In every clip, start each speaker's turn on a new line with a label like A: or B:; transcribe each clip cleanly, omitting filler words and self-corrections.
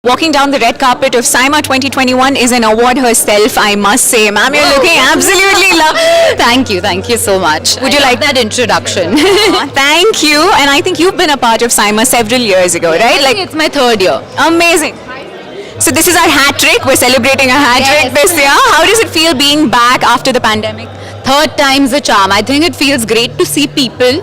A: walking down the red carpet of SIMA 2021 is an award herself, I must say. Ma'am, you're looking absolutely lovely.
B: Thank you so much.
A: Would you like
B: that introduction?
A: Thank you. And I think you've been a part of SIMA several years ago, right?
B: Like it's my third year.
A: Amazing. So this is our hat trick. We're celebrating a hat trick this year. How does it feel being back after the pandemic?
B: Third time's the charm. I think it feels great to see people.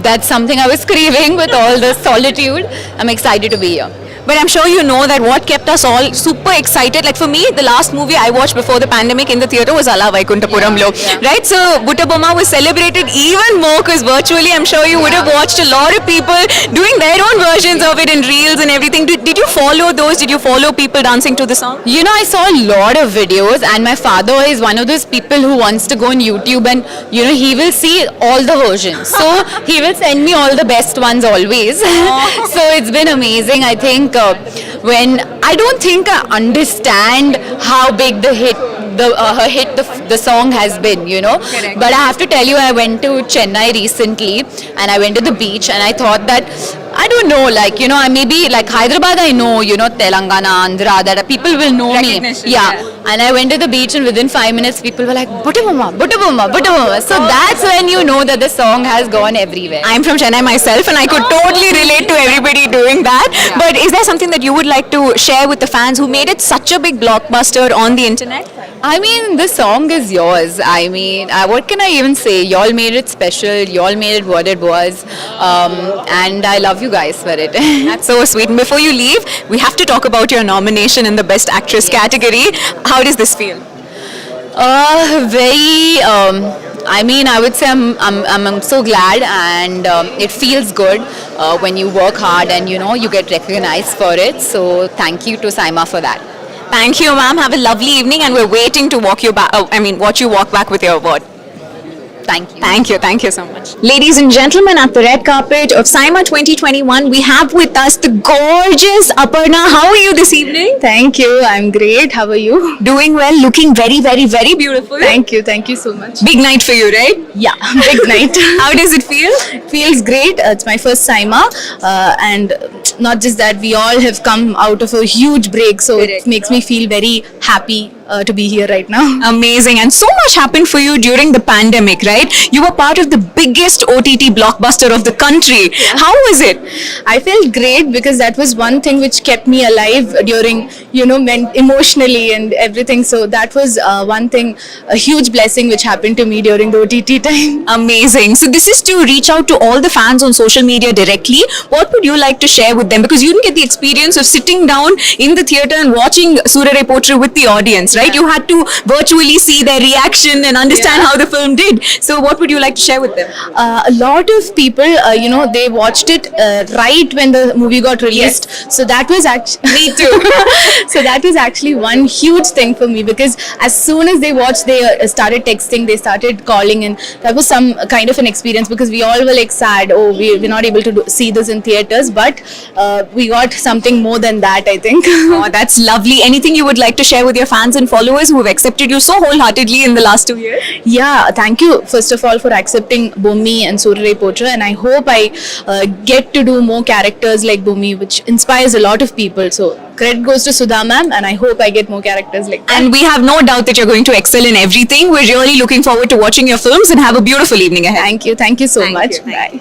B: That's something I was craving with all the solitude. I'm excited to be here.
A: But I'm sure you know that what kept us all super excited. Like for me, the last movie I watched before the pandemic in the theatre was Ala Vaikuntapuramlo, right? So Butta Bomma was celebrated even more because virtually I'm sure you would have watched a lot of people doing their own versions of it in reels and everything. Did you follow those? Did you follow people dancing to the song?
B: You know, I saw a lot of videos, and my father is one of those people who wants to go on YouTube and, you know, he will see all the versions. So he will send me all the best ones always. So it's been amazing. I think when I don't think I understand how big the song has been, you know.
A: Correct.
B: But I have to tell you, I went to Chennai recently and I went to the beach and I thought that, I don't know, like, you know, I maybe like Hyderabad, I know, you know, Telangana, Andhra, that people will know me. Yeah. And I went to the beach and within 5 minutes people were like, Butta Bomma, Butta Bomma, Butta Bomma. So that's when you know that the song has gone everywhere.
A: I'm from Chennai myself and I could totally relate to everybody doing that.
B: Yeah.
A: But is there something that you would like to share with the fans who made it such a big blockbuster on the internet?
B: I mean, the song is yours. I mean, what can I even say? Y'all made it special. Y'all made it what it was. And I love you guys for it.
A: That's so sweet. And before you leave, we have to talk about your nomination in the Best Actress category. How does this feel?
B: Very. I mean, I would say I'm so glad, and it feels good when you work hard and you know you get recognized for it. So thank you to SIMA for that.
A: Thank you, ma'am. Have a lovely evening, and we're waiting to watch you walk back with your award.
B: Thank you.
A: Thank you so much. Ladies and gentlemen, at the red carpet of SIMA 2021, we have with us the gorgeous Aparna. How are you this evening?
C: Thank you. I'm great. How are you?
A: Doing well, looking very, very, very beautiful.
C: Thank you. Thank you so much.
A: Big night for you, right?
C: Yeah, big night.
A: How does it feel?
C: Feels great. It's my first SIMA, and not just that, we all have come out of a huge break, so
A: Correct.
C: it makes me feel very happy to be here right now.
A: Amazing. And so much happened for you during the pandemic, right? You were part of the biggest OTT blockbuster of the country. How was it?
C: I felt great because that was one thing which kept me alive during, you know, emotionally and everything. So that was one thing, a huge blessing which happened to me during the OTT time.
A: Amazing. So this is to reach out to all the fans on social media directly. What would you like to share with them? Because you didn't get the experience of sitting down in the theatre and watching Surare Potra with the audience, right? You had to virtually see their reaction and understand how the film did. So what would you like to share with them?
C: A lot of people, you know, they watched it right when the movie got released. So that was actually
A: Me too.
C: so that was actually one huge thing for me, because as soon as they watched, they started texting, they started calling, and that was some kind of an experience, because we all were like sad, oh, we're not able to see this in theaters, but we got something more than that, I think.
A: Oh, that's lovely. Anything you would like to share with your fans and followers who have accepted you so wholeheartedly in the last 2 years?
C: Yeah, thank you first of all for accepting Bhumi and Surare Potra, and I hope I get to do more characters like Bhumi, which inspires a lot of people. So credit goes to Sudha ma'am, and I hope I get more characters like that.
A: And we have no doubt that you're going to excel in everything. We're really looking forward to watching your films, and have a beautiful evening ahead.
C: Thank you so much.
A: you.
C: Bye.